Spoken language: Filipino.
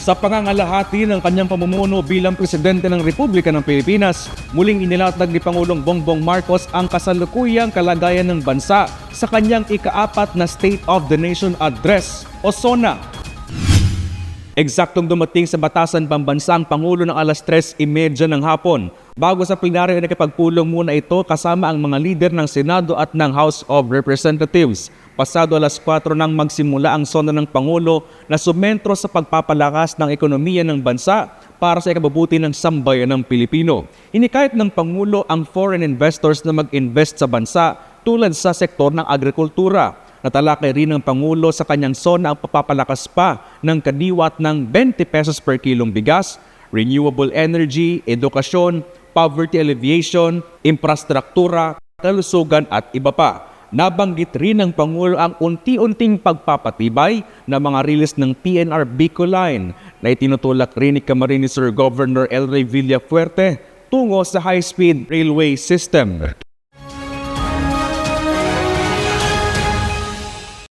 Sa pangangalahati ng kanyang pamumuno bilang Presidente ng Republika ng Pilipinas, muling inilatag ni Pangulong Bongbong Marcos ang kasalukuyang kalagayan ng bansa sa kanyang ika-4 na State of the Nation Address o SONA. Eksaktong dumating sa batasan pambansa ang Pangulo ng alas 3:30 ng hapon. Bago sa plenaryo ay nakipagpulong muna ito kasama ang mga lider ng Senado at ng House of Representatives. Pasado alas 4 nang magsimula ang SONA ng Pangulo na sumentro sa pagpapalakas ng ekonomiya ng bansa para sa ikabubuti ng sambayan ng Pilipino. Hinikayat ng Pangulo ang foreign investors na mag-invest sa bansa tulad sa sektor ng agrikultura. Natalakay rin ng Pangulo sa kanyang SONA ang papapalakas pa ng kadiwat ng 20 pesos per kilong bigas, renewable energy, edukasyon, poverty alleviation, imprastraktura, kalusugan at iba pa. Nabanggit rin ng Pangulo ang unti-unting pagpapatibay ng mga release ng PNR Bicol line na itinutulak rin ni Camarines Sur Governor El Rey Villafuerte tungo sa high-speed railway system.